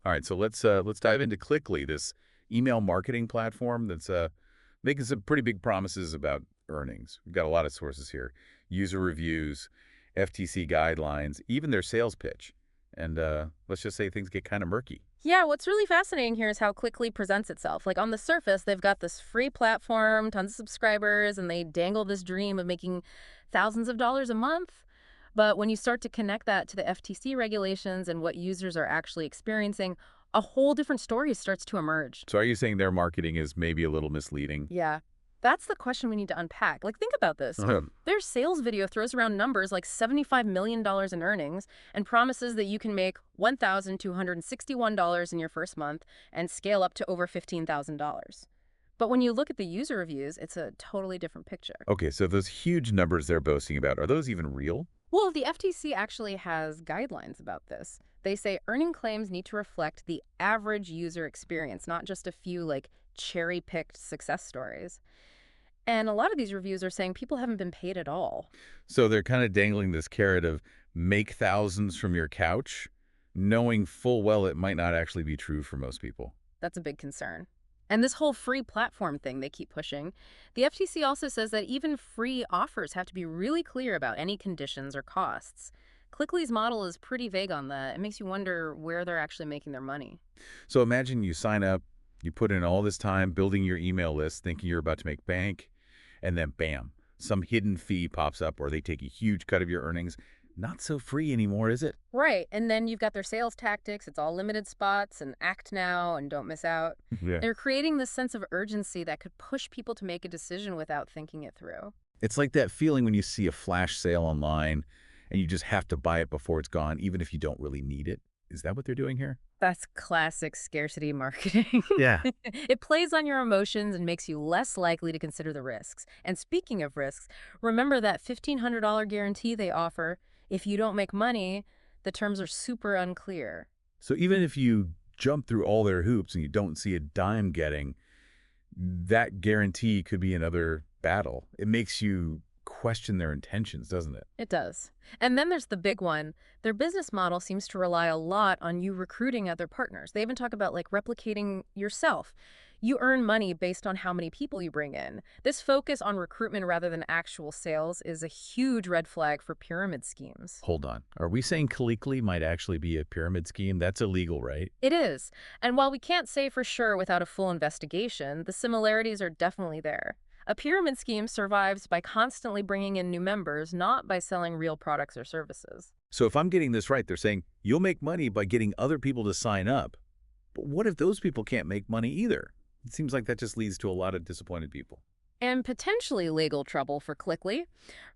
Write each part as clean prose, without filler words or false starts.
All right, so let's dive into Cliqly, this email marketing platform that's making some pretty big promises about earnings. We've got a lot of sources here: user reviews, FTC guidelines, even their sales pitch. And let's just say things get kind of murky. Yeah, what's really fascinating here is how Cliqly presents itself. Like on the surface, they've got this free platform, tons of subscribers, and they dangle this dream of making thousands of dollars a month. But when you start to connect that to the FTC regulations and what users are actually experiencing, a whole different story starts to emerge. So are you saying their marketing is maybe a little misleading? Yeah, that's the question we need to unpack. Like, think about this. Their sales video throws around numbers like $75 million in earnings and promises that you can make $1,261 in your first month and scale up to over $15,000. But when you look at the user reviews, it's a totally different picture. Okay, so those huge numbers they're boasting about, are those even real? Well, the FTC actually has guidelines about this. They say earning claims need to reflect the average user experience, not just a few like cherry-picked success stories. And a lot of these reviews are saying people haven't been paid at all. So they're kind of dangling this carrot of make thousands from your couch, knowing full well it might not actually be true for most people. That's a big concern. And this whole free platform thing they keep pushing, the FTC also says that even free offers have to be really clear about any conditions or costs. Clickly's model is pretty vague on that. It makes you wonder where they're actually making their money. So imagine you sign up, you put in all this time building your email list, thinking you're about to make bank, and then bam, some hidden fee pops up or they take a huge cut of your earnings. Not so free anymore, is it? Right. And then you've got their sales tactics. It's all limited spots and act now and don't miss out. Yeah. They're creating this sense of urgency that could push people to make a decision without thinking it through. It's like that feeling when you see a flash sale online and you just have to buy it before it's gone, even if you don't really need it. Is that what they're doing here? That's classic scarcity marketing. Yeah. It plays on your emotions and makes you less likely to consider the risks. And speaking of risks, remember that $1,500 guarantee they offer. If you don't make money, the terms are super unclear. So even if you jump through all their hoops and you don't see a dime getting, that guarantee could be another battle. It makes you question their intentions, doesn't it? It does. And then there's the big one. Their business model seems to rely a lot on you recruiting other partners. They even talk about like replicating yourself. You earn money based on how many people you bring in. This focus on recruitment rather than actual sales is a huge red flag for pyramid schemes. Hold on. Are we saying Cliqly might actually be a pyramid scheme? That's illegal, right? It is. And while we can't say for sure without a full investigation, the similarities are definitely there. A pyramid scheme survives by constantly bringing in new members, not by selling real products or services. So if I'm getting this right, they're saying you'll make money by getting other people to sign up. But what if those people can't make money either? It seems like that just leads to a lot of disappointed people. And potentially legal trouble for Clickly.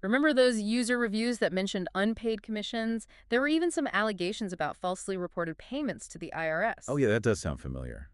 Remember those user reviews that mentioned unpaid commissions? There were even some allegations about falsely reported payments to the Oh IRS. yeah, that does sound familiar.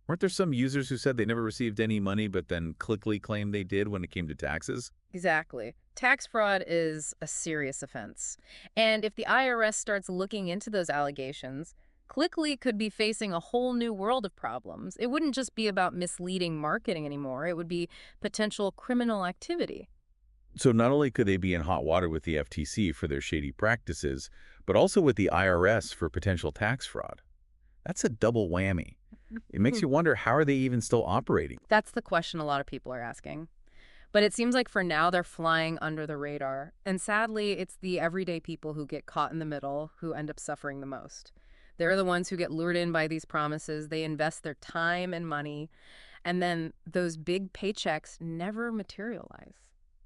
Weren't there some users who said they never received any money, but then Cliqly claimed they did when it came to taxes? Exactly. Tax fraud is a serious offense. And if the IRS starts looking into those allegations, Clickly could be facing a whole new world of problems. It wouldn't just be about misleading marketing anymore. It would be potential criminal activity. So not only could they be in hot water with the FTC for their shady practices, but also with the IRS for potential tax fraud. That's a double whammy. It makes you wonder, how are they even still operating? That's the question a lot of people are asking. But it seems like for now they're flying under the radar. And sadly, it's the everyday people who get caught in the middle who end up suffering the most. They're the ones who get lured in by these promises. They invest their time and money, and then those big paychecks never materialize.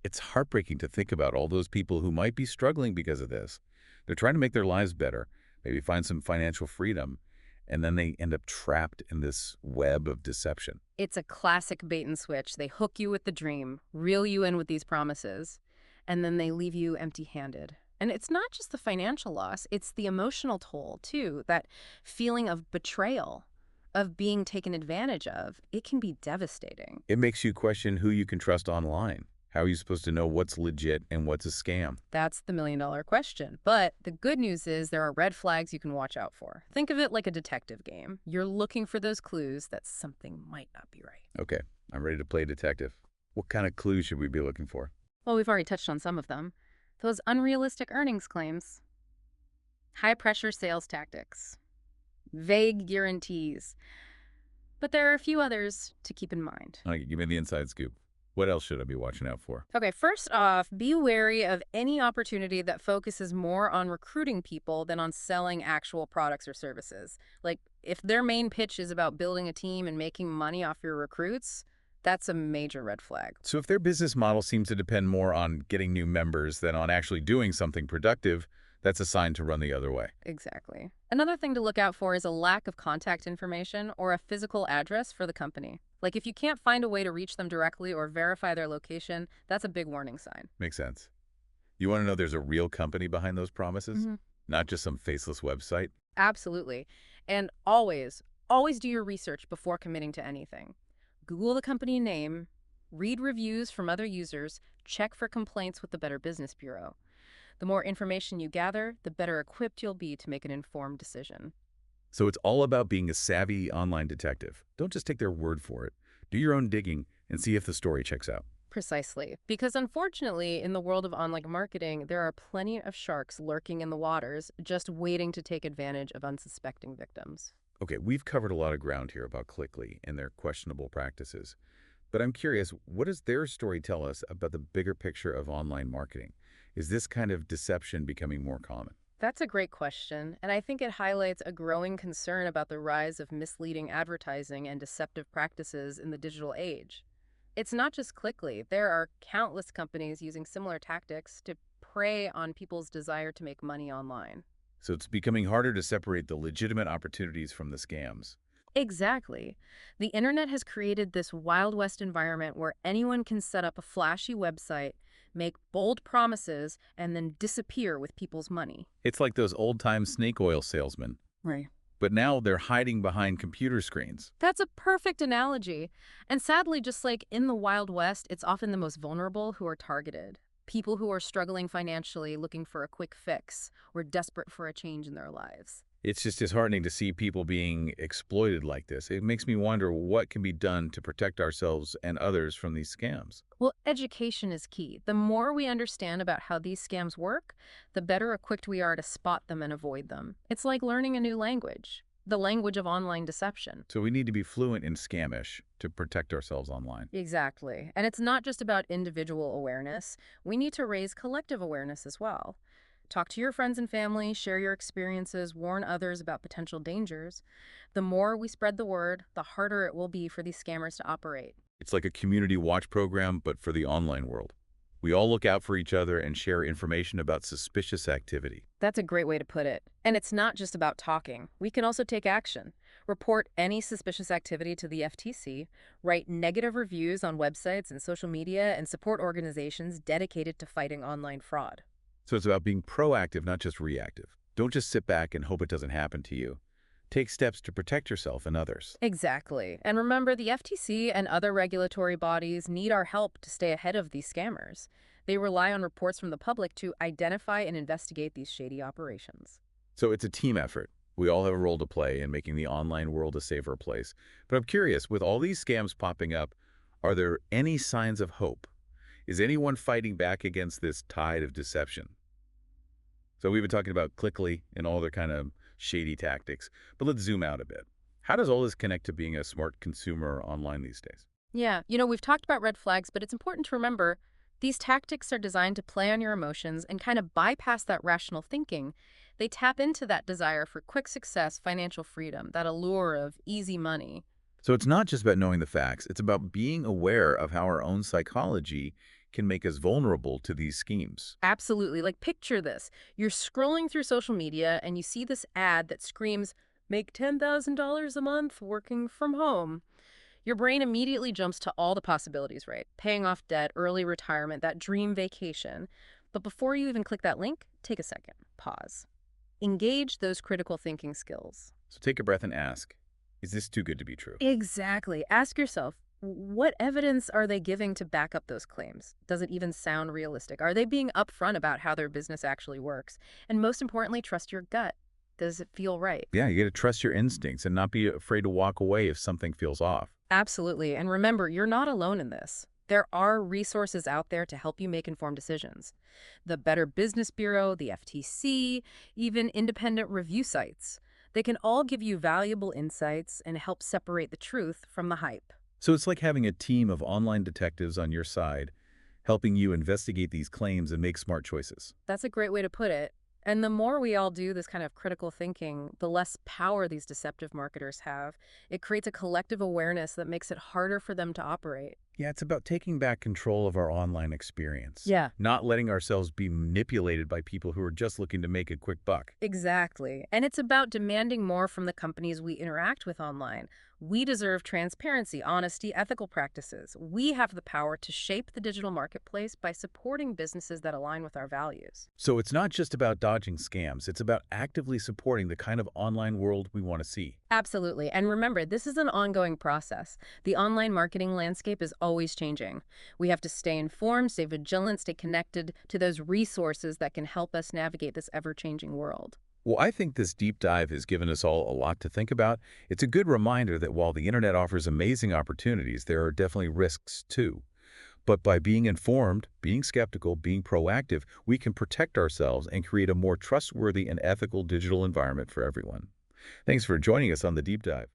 It's heartbreaking to think about all those people who might be struggling because of this. They're trying to make their lives better, maybe find some financial freedom, and then they end up trapped in this web of deception. It's a classic bait and switch. They hook you with the dream, reel you in with these promises, and then they leave you empty-handed. And it's not just the financial loss, it's the emotional toll, too. That feeling of betrayal, of being taken advantage of. It can be devastating. It makes you question who you can trust online. How are you supposed to know what's legit and what's a scam? That's the million-dollar question. But the good news is there are red flags you can watch out for. Think of it like a detective game. You're looking for those clues that something might not be right. Okay, I'm ready to play detective. What kind of clues should we be looking for? Well, we've already touched on some of them. Those unrealistic earnings claims, high-pressure sales tactics, vague guarantees. But there are a few others to keep in mind. All right, give me the inside scoop. What else should I be watching out for? Okay, first off, be wary of any opportunity that focuses more on recruiting people than on selling actual products or services. Like, if their main pitch is about building a team and making money off your recruits, that's a major red flag. So if their business model seems to depend more on getting new members than on actually doing something productive, that's a sign to run the other way. Exactly. Another thing to look out for is a lack of contact information or a physical address for the company. Like, if you can't find a way to reach them directly or verify their location, that's a big warning sign. Makes sense. You want to know there's a real company behind those promises? hmm Not just some faceless website? Absolutely. And always do your research before committing to anything. Google the company name, read reviews from other users, check for complaints with the Better Business Bureau. The more information you gather, the better equipped you'll be to make an informed decision. So it's all about being a savvy online detective. Don't just take their word for it. Do your own digging and see if the story checks out. Precisely. Because unfortunately, in the world of online marketing, there are plenty of sharks lurking in the waters, just waiting to take advantage of unsuspecting victims. Okay, we've covered a lot of ground here about Cliqly and their questionable practices. But I'm curious, what does their story tell us about the bigger picture of online marketing? Is this kind of deception becoming more common? That's a great question, and I think it highlights a growing concern about the rise of misleading advertising and deceptive practices in the digital age. It's not just Cliqly. There are countless companies using similar tactics to prey on people's desire to make money online. So it's becoming harder to separate the legitimate opportunities from the scams. Exactly. The internet has created this Wild West environment where anyone can set up a flashy website, make bold promises, and then disappear with people's money. It's like those old-time snake oil salesmen. Right. But now they're hiding behind computer screens. That's a perfect analogy. And sadly, just like in the Wild West, it's often the most vulnerable who are targeted. People who are struggling financially, looking for a quick fix, or desperate for a change in their lives. It's just disheartening to see people being exploited like this. It makes me wonder what can be done to protect ourselves and others from these scams. Well, education is key. The more we understand about how these scams work, the better equipped we are to spot them and avoid them. It's like learning a new language, the language of online deception. So we need to be fluent in Scamish to protect ourselves online. Exactly. And it's not just about individual awareness. We need to raise collective awareness as well. Talk to your friends and family, share your experiences, warn others about potential dangers. The more we spread the word, the harder it will be for these scammers to operate. It's like a community watch program, but for the online world. We all look out for each other and share information about suspicious activity. That's a great way to put it. And it's not just about talking. We can also take action. Report any suspicious activity to the FTC, write negative reviews on websites and social media, and support organizations dedicated to fighting online fraud. So it's about being proactive, not just reactive. Don't just sit back and hope it doesn't happen to you. Take steps to protect yourself and others. Exactly. And remember, the FTC and other regulatory bodies need our help to stay ahead of these scammers. They rely on reports from the public to identify and investigate these shady operations. So it's a team effort. We all have a role to play in making the online world a safer place. But I'm curious, with all these scams popping up, are there any signs of hope? Is anyone fighting back against this tide of deception? So we've been talking about Cliqly and all their kind of shady tactics, but let's zoom out a bit. How does all this connect to being a smart consumer online these days? Yeah, we've talked about red flags, but it's important to remember these tactics are designed to play on your emotions and kind of bypass that rational thinking. They tap into that desire for quick success, financial freedom, that allure of easy money. So it's not just about knowing the facts, it's about being aware of how our own psychology can make us vulnerable to these schemes. Absolutely. Like, picture this. You're scrolling through social media and you see this ad that screams, make $10,000 a month working from home. Your brain immediately jumps to all the possibilities, right? Paying off debt, early retirement, that dream vacation. But before you even click that link, take a second. Pause. Engage those critical thinking skills. So take a breath and ask, is this too good to be true? Exactly. Ask yourself, what evidence are they giving to back up those claims? Does it even sound realistic? Are they being upfront about how their business actually works? And most importantly, trust your gut. Does it feel right? Yeah, you got to trust your instincts and not be afraid to walk away if something feels off. Absolutely. And remember, you're not alone in this. There are resources out there to help you make informed decisions. The Better Business Bureau, the FTC, even independent review sites. They can all give you valuable insights and help separate the truth from the hype. So it's like having a team of online detectives on your side, helping you investigate these claims and make smart choices. That's a great way to put it. And the more we all do this kind of critical thinking, the less power these deceptive marketers have. It creates a collective awareness that makes it harder for them to operate. Yeah, it's about taking back control of our online experience, Yeah. not letting ourselves be manipulated by people who are just looking to make a quick buck. Exactly. And it's about demanding more from the companies we interact with online. We deserve transparency, honesty, ethical practices. We have the power to shape the digital marketplace by supporting businesses that align with our values. So it's not just about dodging scams, it's about actively supporting the kind of online world we want to see. Absolutely. And remember, this is an ongoing process. The online marketing landscape is always changing. We have to stay informed, stay vigilant, stay connected to those resources that can help us navigate this ever-changing world. Well, I think this deep dive has given us all a lot to think about. It's a good reminder that while the internet offers amazing opportunities, there are definitely risks too. But by being informed, being skeptical, being proactive, we can protect ourselves and create a more trustworthy and ethical digital environment for everyone. Thanks for joining us on the deep dive.